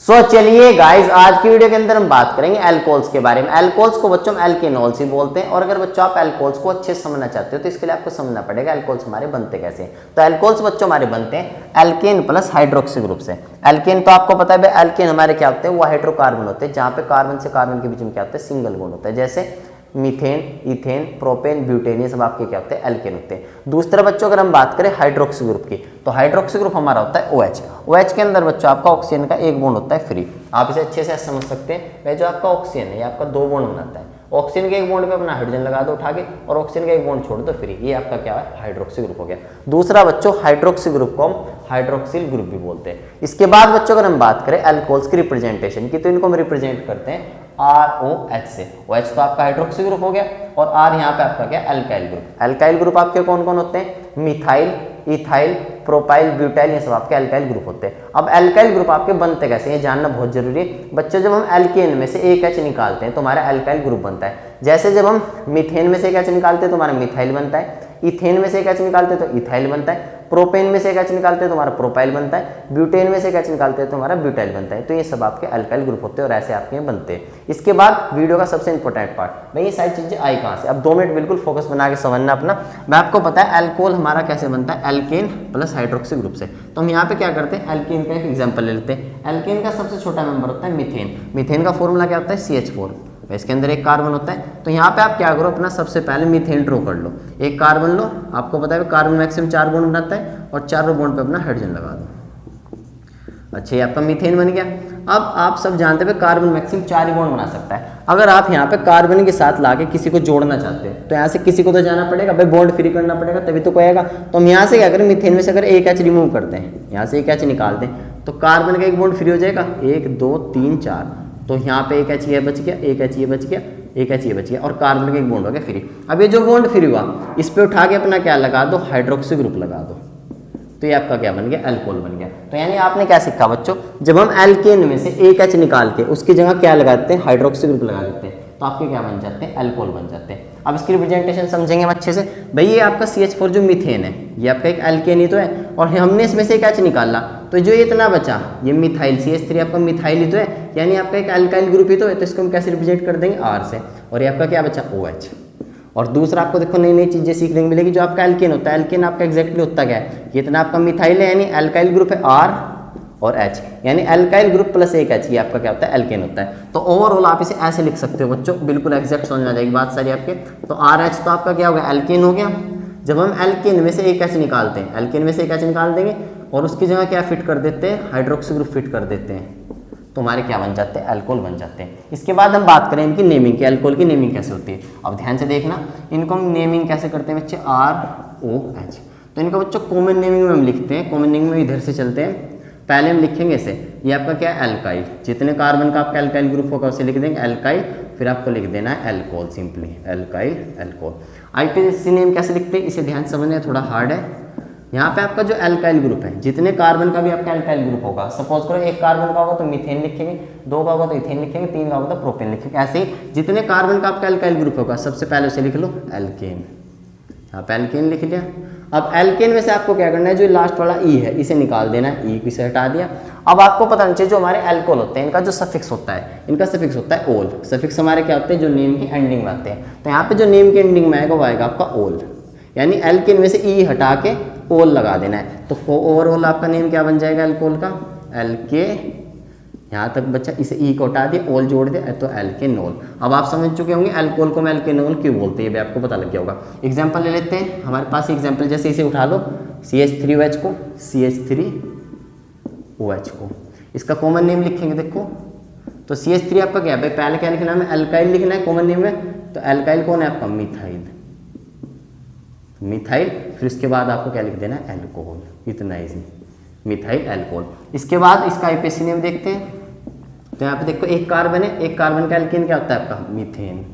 चलिए गाइस, आज की वीडियो के अंदर हम बात करेंगे अल्कोहल्स के बारे में। अल्कोहल्स को बच्चों हम एल्केनॉल्स ही बोलते हैं। और अगर बच्चों आप अल्कोहल्स को अच्छे से समझना चाहते हो तो इसके लिए आपको समझना पड़ेगा अल्कोहल्स हमारे बनते कैसे हैं। तो अल्कोहल्स बच्चों हमारे बनते हैं एल्केन प्लस हाइड्रोक्सी ग्रुप से। एल्केन तो आपको पता है भाई, एल्केन हमारे क्या होते हैं, वो हाइड्रोकार्बन होते हैं, जहां पे कार्बन से कार्बन के बीच में क्या होता है, सिंगल बॉन्ड होता है। जैसे मीथेन, इथेन, प्रोपेन, ब्यूटेन, ये सब आपके क्या होते हैं, एल्केन होते हैं। दूसरा बच्चों अगर हम बात करें हाइड्रोक्सी ग्रुप की, तो हाइड्रोक्सी ग्रुप हमारा होता है OH। OH के अंदर बच्चों आपका ऑक्सीजन का एक बॉन्ड होता है फ्री। आप इसे अच्छे से समझ सकते हैं। वह जो आपका ऑक्सीजन है, ये आपका दो बॉन्ड बनाता है। ऑक्सीजन के एक बॉन्ड पे अपना हाइड्रोजन लगा दो उठा के, और ऑक्सीजन का एक बॉन्ड छोड़ दो फ्री। ये आपका क्या है, हाइड्रोक्सी ग्रुप हो गया। दूसरा बच्चों हाइड्रोक्सी ग्रुप को हम हाइड्रोक्सिल ग्रुप भी बोलते हैं। इसके बाद बच्चों अगर हम बात करें अल्कोहल्स की रिप्रेजेंटेशन की, तो इनको हम रिप्रेजेंट करते हैं ROH से। OH तो आपका हाइड्रोक्सी ग्रुप हो गया, और R यहाँ पे आपका क्या, अल्काइल ग्रुप। अल्काइल ग्रुप आपके कौन कौन होते हैं, मिथाइल, इथाइल, प्रोपाइल, ब्यूटाइल, ये सब आपके अल्काइल ग्रुप होते हैं। अब अल्काइल ग्रुप आपके बनते कैसे, ये जानना बहुत जरूरी है बच्चों। जब हम एल्केन में से एक H निकालते हैं तो हमारा अल्काइल ग्रुप बनता है। जैसे जब हम मीथेन में से एक H निकालते हैं तो हमारा मिथाइल बनता है, इथेन में से एक H निकालते हैं तो इथाइल बनता है, प्रोपेन में से एक H निकालते हैं तो हमारा प्रोपाइल बनता है, ब्यूटेन में से एक H निकालते हैं तो हमारा ब्यूटाइल बनता है। तो ये सब आपके अल्काइल ग्रुप होते हैं और ऐसे आपके बनते हैं। इसके बाद वीडियो का सबसे इंपॉर्टेंट पार्ट, भाई ये सारी चीजें आई कहाँ से। अब 2 मिनट बिल्कुल फोकस बना के समझना अपना। मैं आपको पता है अल्कोहल हमारा कैसे बनता है, एल्केन प्लस हाइड्रोक्सी ग्रुप से। तो हम यहाँ पे क्या करते हैं, एल्केन का एक एग्जाम्पल ले लेते हैं। एल्केन का सबसे छोटा मेंबर होता है मीथेन। मीथेन का फॉर्मूला क्या होता है, CH4। इसके अंदर एक कार्बन होता है। तो यहाँ पे आप क्या करो, अपना सबसे पहले मीथेन ड्रॉ कर लो। एक कार्बन लो, आपको पता है कार्बन मैक्सिमम 4 बॉन्ड बनाता है, और चारों बॉन्ड पे अपना हाइड्रोजन लगा दो। अच्छा, ये आपका मीथेन बन गया। अब आप सब जानते हैं कार्बन मैक्सिमम 4 ही बॉन्ड बना सकता है। अगर आप यहाँ पे कार्बन के साथ लाके किसी को जोड़ना चाहते हैं तो यहाँ से किसी को तो जाना पड़ेगा भाई, बॉन्ड फ्री करना पड़ेगा, तभी तो कोई आएगा। तो हम यहाँ से क्या करें, मीथेन में से अगर एक H रिमूव करते हैं, यहाँ से एक H निकाल दें, तो कार्बन का एक बॉन्ड फ्री हो जाएगा। 1 2 3 4, तो यहाँ पे एक H ये बच गया, एक H ये बच गया, एक H ये बच गया, और कार्बन का एक बॉन्ड हो गया फ्री। अब ये जो बॉन्ड फ्री हुआ, इस पे उठा के अपना क्या लगा दो, हाइड्रोक्सी ग्रुप लगा दो। तो ये आपका क्या बन गया, अल्कोहल बन गया। तो यानी आपने क्या सीखा बच्चों, जब हम एल्केन में से एक H निकाल के उसकी जगह क्या लगाते हैं, हाइड्रोक्सी ग्रुप लगा देते हैं, तो आपके क्या बन जाते हैं, अल्कोहल बन जाते हैं। अब इसकी रिप्रेजेंटेशन समझेंगे हम अच्छे से। भाई ये आपका CH4 जो मीथेन है, ये आपका एक एल्केन ही तो है, और हमने इसमें से एक H निकाला, तो जो इतना बचा ये मिथाइल, CH3 आपका मिथाइल ही तो है, यानी आपका एक अल्काइल ग्रुप ही तो है। तो इसको हम कैसे रिप्रेजेंट कर देंगे, R से। और ये आपका क्या बचा, OH। और दूसरा आपको देखो नई नई चीजें सीखने को मिलेगी। जो आपका एल्केन होता है, एल्केन आपका एग्जैक्टली होता क्या है, ये इतना आपका मिथाइल है, यानी अल्काइल ग्रुप है R और H, यानी अल्काइल ग्रुप प्लस एक H, ये आपका क्या होता है, एल्केन होता है। तो ओवरऑल आप इसे ऐसे लिख सकते हो बच्चों, बिल्कुल एग्जैक्ट समझ में आ जाएगी बात सारी आपके। तो RH तो आपका क्या हो गया, एल्केन हो गया। जब हम एल्केन में से एक H निकालते हैं, एल्केन में से एक H निकाल देंगे और उसकी जगह क्या फिट कर देते हैं, हाइड्रोक्सी ग्रुप फिट कर देते हैं, तो हमारे क्या बन जाते हैं, अल्कोहल बन जाते हैं। इसके बाद हम बात करें इनकी नेमिंग की, अल्कोहल की नेमिंग कैसे होती है। अब ध्यान से देखना, इनको हम नेमिंग कैसे करते हैं बच्चे, ROH। तो इनको बच्चों कॉमन नेमिंग में हम लिखते हैं। कॉमन नेमिंग में इधर से चलते हैं। पहले हम लिखेंगे इसे, ये आपका क्या है, अल्काइल। जितने कार्बन का आपका अल्काइल ग्रुप होगा उसे लिख देंगे अल्काइल, फिर आपको लिख देना है alcohol, simply alkyl alcohol. IPC name कैसे लिखते हैं, इसे ध्यान से समझना, थोड़ा हार्ड है। यहाँ पे आपका जो अल्काइल ग्रुप है, जितने कार्बन का भी आपका अल्काइल ग्रुप होगा, सपोज करो एक कार्बन का होगा तो मीथेन लिखेंगे, 2 का होगा तो इथेन लिखेंगे, 3 का होगा तो प्रोपेन लिखेंगे। ऐसे ही जितने कार्बन का आपका अल्काइल ग्रुप होगा, सबसे पहले उसे लिख लो एल्केन। यहाँ पे एल्केन लिख लिया। अब एल्केन में से आपको क्या करना है, जो लास्ट वाला ई है इसे निकाल देना है, ई को इसे हटा दिया। अब आपको पता नहीं चाहिए, जो हमारे अल्कोहल होते हैं इनका जो सफिक्स होता है, इनका सफिक्स होता है ओल। सफिक्स हमारे क्या होते हैं, जो नेम की एंडिंग में आते हैं। तो यहाँ पे जो नेम की एंडिंग में आएगा वो आएगा आपका ओल, यानी एल्केन में से ई हटा के ओल लगा देना है। तो ओवरऑल आपका नेम क्या बन जाएगा अल्कोहल का, एल्के। यहाँ तक बच्चा, इसे ई को हटा दिया, ओल जोड़ दिया, तो एल्केनोल। अब आप समझ चुके होंगे अल्कोहल को हम एल्केनोल क्यों बोलते हैं, ये भी आपको पता लग गया होगा। एग्जाम्पल ले लेते हैं, हमारे पास एग्जाम्पल जैसे इसे उठा लो, CH3OH को, CH3OH को, इसका कॉमन नेम लिखेंगे। देखो तो CH3 आपका क्या है भाई, पहले क्या लिखना है, अल्काइल लिखना है कॉमन नेम में। तो अल्काइल कौन है आपका, मिथाइल, मिथाइल। फिर इसके बाद आपको क्या लिख देना है, अल्कोहल, इतना इजी, मिथाइल अल्कोहल। इसके बाद इसका IPC नेम देखते हैं। तो यहाँ पे देखो एक कार्बन है, एक कार्बन का एल्केन क्या होता है आपका, मीथेन।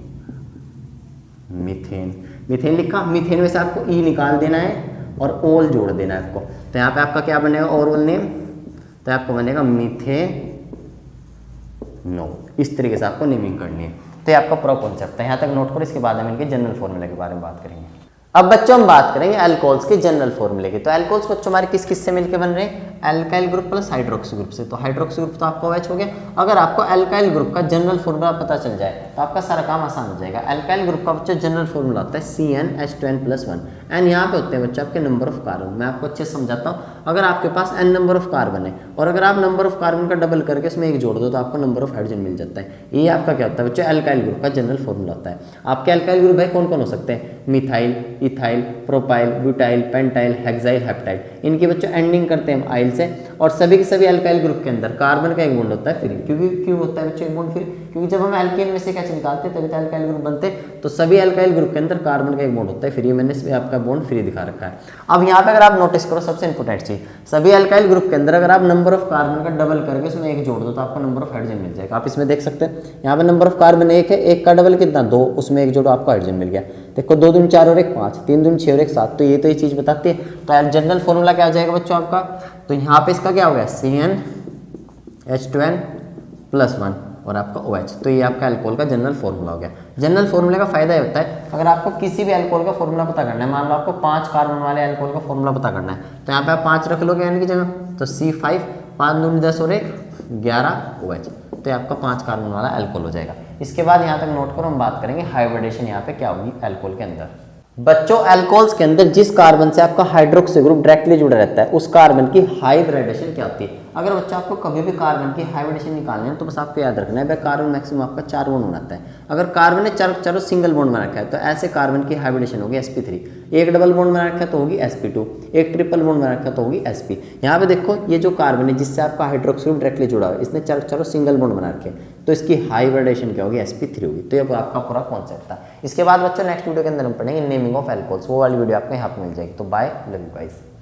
मीथेन, मीथेन लिखा। मीथेन में से आपको ई निकाल देना है और ओल जोड़ देना है आपको। तो यहाँ पे आपका क्या बनेगा, ओवरऑल नेम, तो आपको बनेगा मीथेनोल। इस तरीके से आपको नेमिंग करनी है। तो ये आपका पूरा कॉन्सेप्ट है, यहाँ तक नोट करो। इसके बाद हम इनके जनरल फॉर्मूले के बारे में बात करेंगे। अब बच्चों हम बात करेंगे अल्कोहल्स के जनरल फॉर्मूले की। तो अल्कोहल्स बच्चों हमारे किस किस से मिलकर बन रहे हैं, alkyl group plus hydroxy group से, तो हाइड्रोक्सी ग्रुप तो आपका OH हो गया। अगर आपको एल्काइल ग्रुप का जनरल फॉर्मूला पता चल जाए तो आपका सारा काम आसान हो जाएगा। एल्काइल ग्रुप का बच्चों जनरल फॉर्मूला होता है CnH2n+1, एन यहाँ पे होते हैं बच्चों आपके नंबर ऑफ कार्बन। मैं आपको अच्छे से समझाता हूँ। अगर आपके पास n नंबर ऑफ कार्बन है और अगर आप नंबर ऑफ कार्बन का डबल करके इसमें एक जोड़ दो तो आपको नंबर ऑफ हाइड्रोजन मिल जाता है। ये आपका क्या होता है बच्चों, एल्काइल ग्रुप का जनरल फॉर्मूला होता है। आपके एल्काइल ग्रुप भाई कौन कौन हो सकते हैं, methyl, ethyl, propyl, butyl, pentyl, hexyl, heptyl. इनकी बच्चों एंडिंग करते हैं हम आइल से, और सभी के सभी एल्काइल ग्रुप के अंदर कार्बन का एक बॉन्ड होता है फ्री। क्योंकि क्यों होता है बच्चों एक बॉन्ड फ्री, क्योंकि जब हम एल्केन में से क्या निकालते हैं तभी तो एल्काइल ग्रुप बनते हैं। तो सभी एल्काइल ग्रुप के अंदर कार्बन का एक बॉन्ड होता है फ्री। मैंने इसमें आपका बॉन्ड फ्री दिखा रखा है। अब यहाँ पे अगर आप नोटिस करो सबसे इंपॉर्टेंट चीज, सभी एल्काइल ग्रुप के अंदर अगर आप नंबर ऑफ कार्बन का डबल करके उसमें एक जोड़ दो तो आपको नंबर ऑफ हाइड्रोजन मिल जाएगा। आप इसमें देख सकते हैं यहाँ पे नंबर ऑफ कार्बन एक है, एक का डबल कितना 2, उसमें एक जोड़ो आपको हाइड्रोजन मिल गया। देखो 2 दूनी 4 और 1 5, 3 दूनी 6 और 1 7, तो ये चीज बताती है। तो जनरल फॉर्मूला क्या आ जाएगा बच्चों आपका, तो यहाँ पे इसका क्या हो गया CnH2n+1 और आपका OH। तो ये आपका अल्कोहल का जनरल फॉर्मूला हो गया। जनरल फॉर्मूले का फायदा ये होता है अगर आपको किसी भी अल्कोहल का फॉर्मूला पता करना है, मान लो आपको 5 कार्बन वाले अल्कोहल का फॉर्मूला पता करना है, तो यहाँ पे आप 5 रख लोगे यानी की जगह, तो C5 5 दूनी 10 और 1 11 OH, तो ये आपका 5 कार्बन वाला अल्कोहल हो जाएगा। इसके बाद यहाँ तक नोट करो, हम बात करेंगे हाइब्रिडेशन यहाँ पे क्या होगी अल्कोहल के अंदर। बच्चों एल्कोहल्स के अंदर जिस कार्बन से आपका हाइड्रोक्सी ग्रुप डायरेक्टली जुड़ा रहता है उस कार्बन की हाइब्रिडेशन क्या होती है। अगर बच्चा आपको कभी भी कार्बन की हाइब्रिडेशन निकालनी है तो बस आपको याद रखना है भाई कार्बन मैक्सिमम आपका 4 बॉन्ड बनाता है। अगर कार्बन ने चारों सिंगल बॉन्ड बना रखा है तो ऐसे कार्बन की हाइब्रिडेशन होगी sp3, एक डबल बॉन्ड बना रखा है तो होगी sp2, एक ट्रिपल बॉन्ड बना रखा है तो होगी sp। यहाँ पे देखो ये जो कार्बन है जिससे आपका हाइड्रोक्सी ग्रुप डायरेक्टली जुड़ा हुआ है, इसने चारों सिंगल बॉन्ड बना रखे हैं तो इसकी हाइब्रिडेशन क्या होगी sp3 होगी। तो ये आपका पूरा कॉन्सेप्ट था। इसके बाद बच्चों नेक्स्ट वीडियो के अंदर हम पढ़ेंगे नेमिंग ऑफ एल्कोहल्स, वो वाली वीडियो आपको यहाँ पे मिल जाएगी। तो बाय, लव यू गाइस।